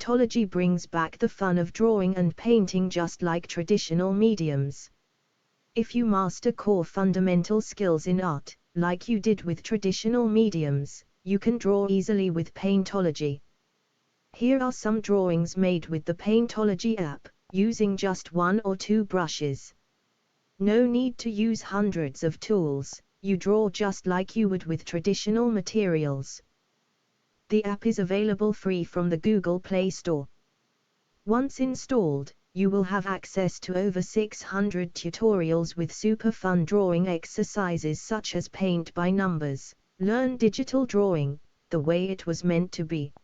Paintology brings back the fun of drawing and painting just like traditional mediums. If you master core fundamental skills in art, like you did with traditional mediums, you can draw easily with Paintology. Here are some drawings made with the Paintology app, using just 1 or 2 brushes. No need to use hundreds of tools, you draw just like you would with traditional materials. The app is available free from the Google Play Store. Once installed, you will have access to over 600 tutorials with super fun drawing exercises such as paint by numbers, learn digital drawing, the way it was meant to be,